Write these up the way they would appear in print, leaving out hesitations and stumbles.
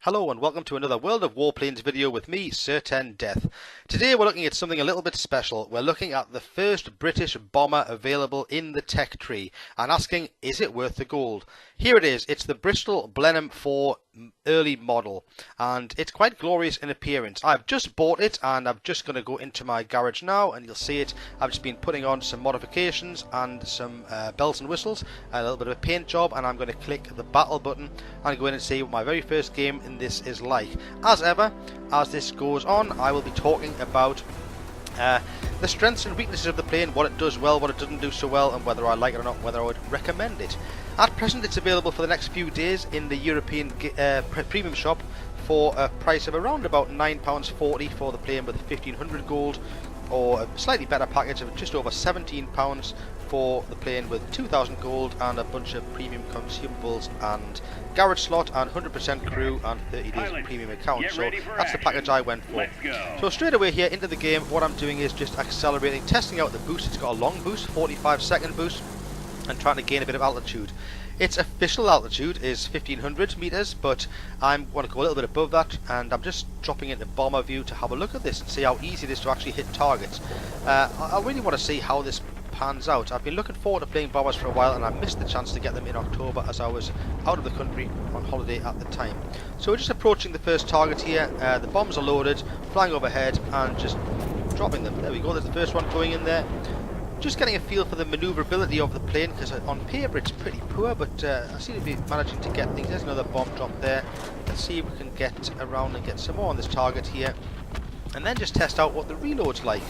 Hello and welcome to another World of Warplanes video with me, Certain Death. Today we're looking at something a little bit special. We're looking at the first British bomber available in the tech tree and asking, is it worth the gold? Here it is. It's the Bristol Blenheim IV early model and it's quite glorious in appearance. I've just bought it and I'm just going to go into my garage now and you'll see it. I've just been putting on some modifications and some bells and whistles, a little bit of a paint job, and I'm going to click the battle button and go in and see what my very first game in this is like. As ever, as this goes on, I will be talking about the strengths and weaknesses of the plane, what it does well, what it doesn't do so well, and whether I like it or not, whether I would recommend it. At present, it's available for the next few days in the European premium shop for a price of around about £9.40 for the plane with 1500 gold, or a slightly better package of just over £17 for the plane with 2000 gold and a bunch of premium consumables and garage slot and 100% crew and 30 days of premium account. So that's the package I went for. So straight away here into the game, what I'm doing is just accelerating, testing out the boost. It's got a long boost, 45-second boost, and trying to gain a bit of altitude. Its official altitude is 1500 meters, but I want to go a little bit above that, and I'm just dropping into bomber view to have a look at this and see how easy it is to actually hit targets. I really want to see how this pans out. I've been looking forward to playing bombers for a while, and I missed the chance to get them in October as I was out of the country on holiday at the time. So we're just approaching the first target here. The bombs are loaded, flying overhead, and just dropping them. There we go, there's the first one going in there. Just getting a feel for the manoeuvrability of the plane, because on paper it's pretty poor, but I seem to be managing to get things. There's another bomb drop there. Let's see if we can get around and get some more on this target here, and then just test out what the reload's like.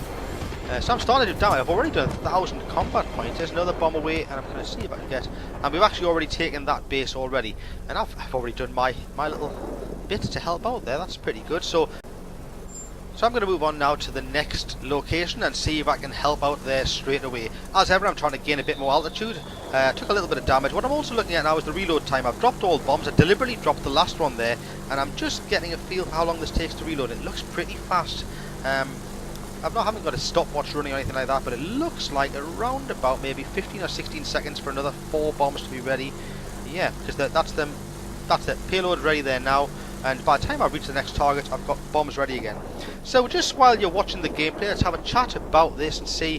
So I'm starting to do damage. I've already done 1,000 combat points. There's another bomb away, and I'm going to see if I can get. And we've actually already taken that base already, and I've already done my little bit to help out there. That's pretty good. So I'm going to move on now to the next location and see if I can help out there straight away. As ever, I'm trying to gain a bit more altitude. Took a little bit of damage. What I'm also looking at now is the reload time. I've dropped all bombs. I deliberately dropped the last one there, and I'm just getting a feel for how long this takes to reload. It looks pretty fast. Haven't got a stopwatch running or anything like that, but it looks like around about maybe 15 or 16 seconds for another 4 bombs to be ready. Yeah, because that's them. That's it. Payload ready there now. And by the time I reach the next target, I've got bombs ready again. So just while you're watching the gameplay, let's have a chat about this and see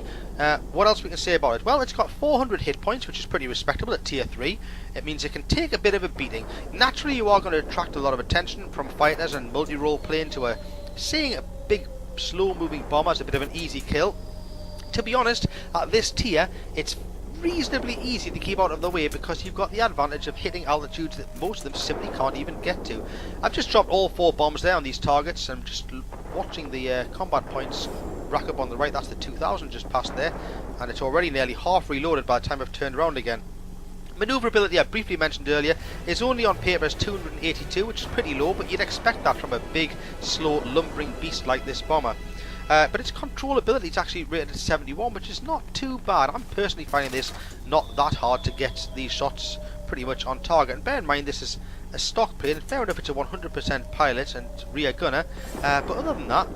what else we can say about it. Well, it's got 400 hit points, which is pretty respectable at tier 3. It means it can take a bit of a beating. Naturally, you are going to attract a lot of attention from fighters and multi-role playing to seeing a big, slow-moving bomber as a bit of an easy kill. To be honest, at this tier, it's reasonably easy to keep out of the way because you've got the advantage of hitting altitudes that most of them simply can't even get to. I've just dropped all 4 bombs there on these targets. I'm just watching the combat points rack up on the right. That's the 2000 just passed there, and it's already nearly half reloaded by the time I've turned around again. Maneuverability, I briefly mentioned earlier, is only on paper as 282, which is pretty low, but you'd expect that from a big, slow, lumbering beast like this bomber. But its controllability is actually rated at 71, which is not too bad. I'm personally finding this not that hard to get these shots pretty much on target. And bear in mind, this is a stock plane. Fair enough, it's a 100% pilot and rear gunner, but other than that,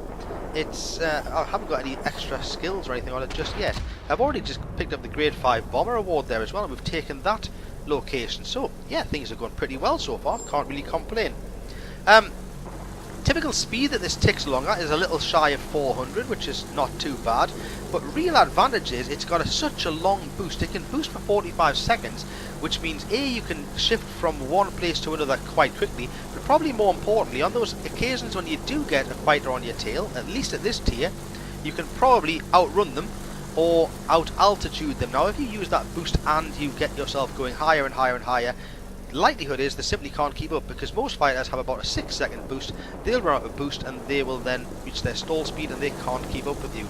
it's I haven't got any extra skills or anything on it just yet. I've already just picked up the grade 5 bomber award there as well, and we've taken that location. So yeah, things are going pretty well so far. Can't really complain. Typical speed that this ticks along at is a little shy of 400, which is not too bad, but real advantage is it's got such a long boost. It can boost for 45 seconds, which means A, you can shift from one place to another quite quickly, but probably more importantly, on those occasions when you do get a fighter on your tail, at least at this tier, you can probably outrun them or out altitude them. Now if you use that boost and you get yourself going higher and higher and higher, likelihood is they simply can't keep up, because most fighters have about a 6-second boost. They'll run out of boost and they will then reach their stall speed and they can't keep up with you.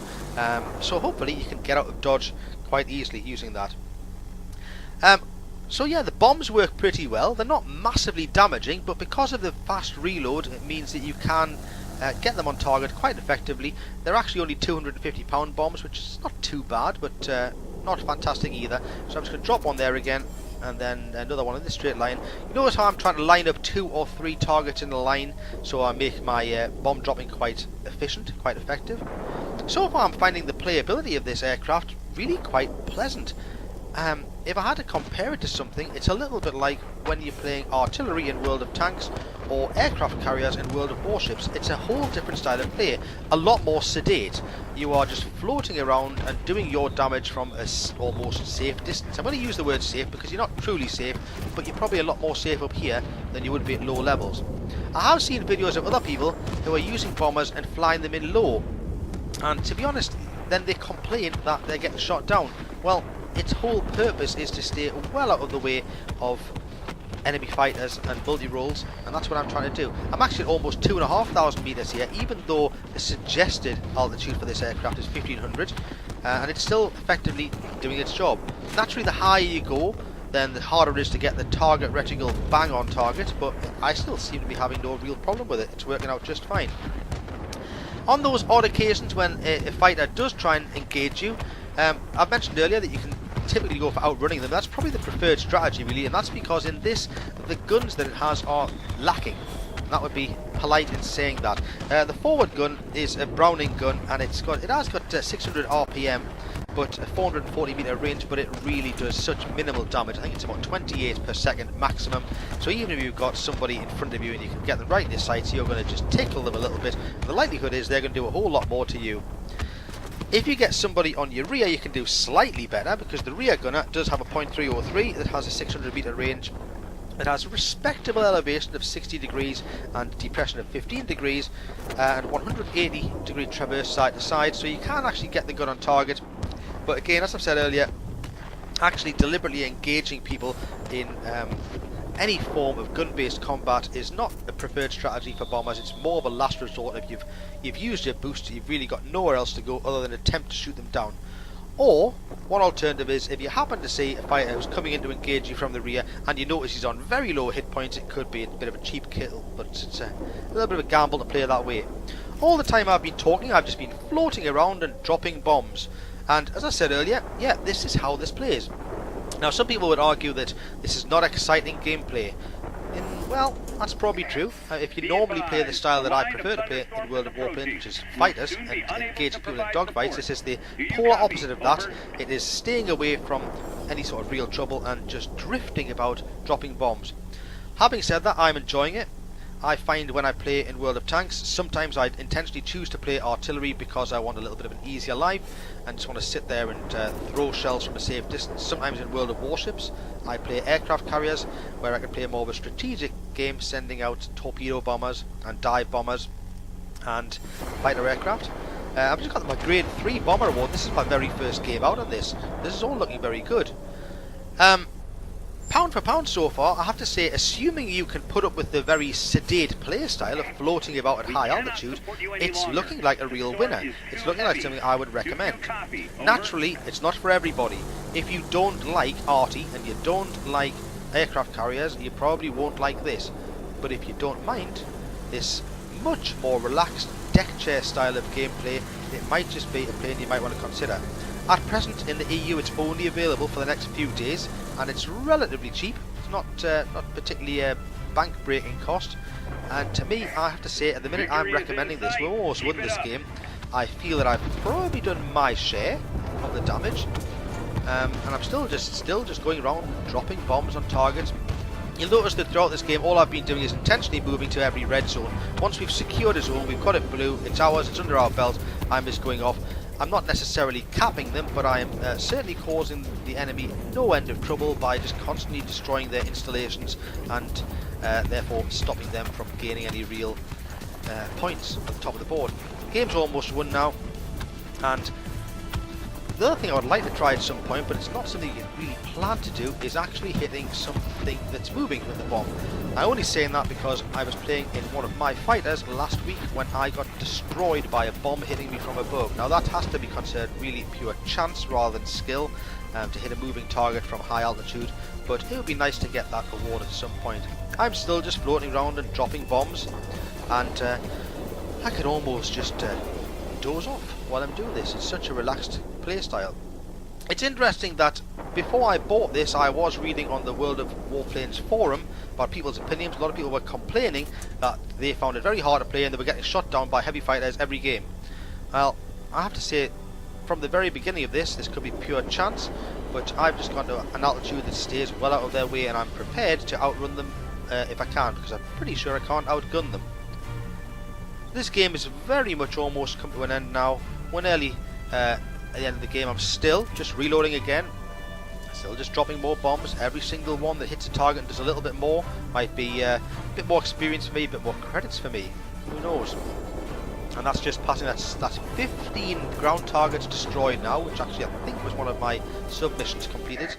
So hopefully you can get out of dodge quite easily using that. So yeah, the bombs work pretty well. They're not massively damaging, but because of the fast reload, it means that you can get them on target quite effectively. They're actually only 250 pound bombs, which is not too bad, but not fantastic either. So I'm just going to drop one there again, and then another one in this straight line. You notice how I'm trying to line up 2 or 3 targets in a line, so I make my bomb dropping quite efficient, quite effective. So far I'm finding the playability of this aircraft really quite pleasant. if I had to compare it to something, it's a little bit like when you're playing artillery in World of Tanks or aircraft carriers in World of Warships. It's a whole different style of play, a lot more sedate. You are just floating around and doing your damage from a almost safe distance. I'm going to use the word safe because you're not truly safe, but you're probably a lot more safe up here than you would be at low levels. I have seen videos of other people who are using bombers and flying them in low, and to be honest, then they complain that they're getting shot down. Well, its whole purpose is to stay well out of the way of enemy fighters and multi-rolls, and that's what I'm trying to do. I'm actually at almost 2,500 meters here, even though the suggested altitude for this aircraft is 1,500, and it's still effectively doing its job. Naturally, the higher you go, then the harder it is to get the target reticle bang on target, but I still seem to be having no real problem with it. It's working out just fine. On those odd occasions when a fighter does try and engage you, I've mentioned earlier that you can typically go for outrunning them. That's probably the preferred strategy, really, and that's because in this, the guns that it has are lacking. That would be polite in saying that. The forward gun is a Browning gun, and it has got 600 RPM, but a 440 meter range, but it really does such minimal damage. I think it's about 28 per second maximum. So even if you've got somebody in front of you and you can get them right in your sights, you're going to just tickle them a little bit. The likelihood is they're going to do a whole lot more to you. If you get somebody on your rear, you can do slightly better, because the rear gunner does have a .303 that has a 600 meter range. It has a respectable elevation of 60 degrees and depression of 15 degrees and 180 degree traverse side to side, so you can actually get the gun on target. But again, as I've said earlier, actually deliberately engaging people in any form of gun-based combat is not a preferred strategy for bombers. It's more of a last resort. If you've used your boost, you've really got nowhere else to go other than attempt to shoot them down. Or one alternative is, if you happen to see a fighter who's coming in to engage you from the rear and you notice he's on very low hit points, it could be a bit of a cheap kill, but it's a little bit of a gamble to play that way. All the time I've been talking, I've just been floating around and dropping bombs. And as I said earlier, yeah, this is how this plays. Now, some people would argue that this is not exciting gameplay. Well, that's probably true. If you normally play the style that I prefer to play in World of Warplanes, which is fighters and engaging people in dogfights, this is the polar opposite of that. It is staying away from any sort of real trouble and just drifting about, dropping bombs. Having said that, I'm enjoying it. I find when I play in World of Tanks, sometimes I intentionally choose to play artillery because I want a little bit of an easier life and just want to sit there and throw shells from a safe distance. Sometimes in World of Warships, I play aircraft carriers where I can play more of a strategic game, sending out torpedo bombers and dive bombers and fighter aircraft. I've just got my grade 3 bomber award. This is my very first game out of this. This is all looking very good. Pound for pound so far, I have to say, assuming you can put up with the very sedate playstyle of floating about at high altitude, it's looking like a real winner. It's looking like something I would recommend. Naturally, it's not for everybody. If you don't like arty and you don't like aircraft carriers, you probably won't like this. But if you don't mind this much more relaxed deck chair style of gameplay, it might just be a plane you might want to consider. At present in the EU, it's only available for the next few days, and it's relatively cheap. It's not particularly a bank-breaking cost. And to me, I have to say, at the minute I'm recommending this. We've almost won this game. I feel that I've probably done my share of the damage, and I'm still just going around dropping bombs on targets. You'll notice that throughout this game, all I've been doing is intentionally moving to every red zone. Once we've secured a zone, we've got it blue, it's ours, it's under our belt, I'm just going off. I'm not necessarily capping them, but I am certainly causing the enemy no end of trouble by just constantly destroying their installations and therefore stopping them from gaining any real points at the top of the board. The game's almost won now, and the other thing I would like to try at some point, but it's not something you really plan to do, is actually hitting something that's moving with the bomb. I'm only saying that because I was playing in one of my fighters last week when I got destroyed by a bomb hitting me from above. Now that has to be considered really pure chance rather than skill to hit a moving target from high altitude, but it would be nice to get that award at some point. I'm still just floating around and dropping bombs, and I could almost just doze off while I'm doing this. It's such a relaxed playstyle. It's interesting that before I bought this, I was reading on the World of Warplanes forum about people's opinions. A lot of people were complaining that they found it very hard to play and they were getting shot down by heavy fighters every game. Well, I have to say, from the very beginning of this could be pure chance, but I've just gone to an altitude that stays well out of their way, and I'm prepared to outrun them if I can, because I'm pretty sure I can't outgun them. This game is very much almost come to an end now. We're nearly at the end of the game. I'm still just reloading again. Still just dropping more bombs. Every single one that hits a target and does a little bit more. Might be a bit more experience for me, a bit more credits for me. Who knows? And that's just passing that's 15 ground targets destroyed now, which actually I think was one of my submissions completed.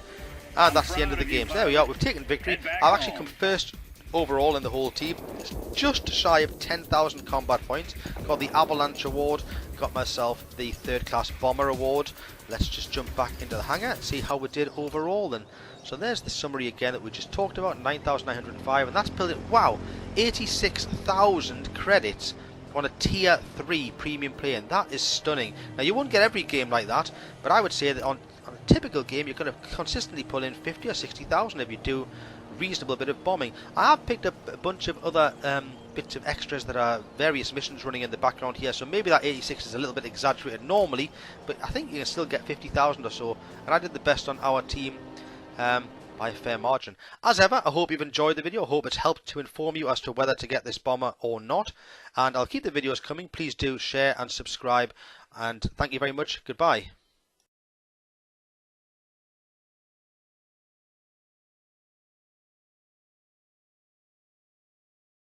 And that's the end of the game. So there we are, we've taken victory. I've actually come first overall in the whole team. It's just shy of 10,000 combat points. Got the Avalanche Award, got myself the 3rd class Bomber Award. Let's just jump back into the hangar and see how we did overall then. So there's the summary again that we just talked about, 9,905, and that's built it, wow, 86,000 credits on a tier 3 premium plane. That is stunning. Now you won't get every game like that, but I would say that on a typical game you're going to consistently pull in 50 or 60,000 if you do reasonable bit of bombing. I have picked up a bunch of other bits of extras that are various missions running in the background here, so maybe that 86 is a little bit exaggerated normally, but I think you can still get 50,000 or so, and I did the best on our team by a fair margin. As ever, I hope you've enjoyed the video. I hope it's helped to inform you as to whether to get this bomber or not, and I'll keep the videos coming. Please do share and subscribe, and thank you very much. Goodbye.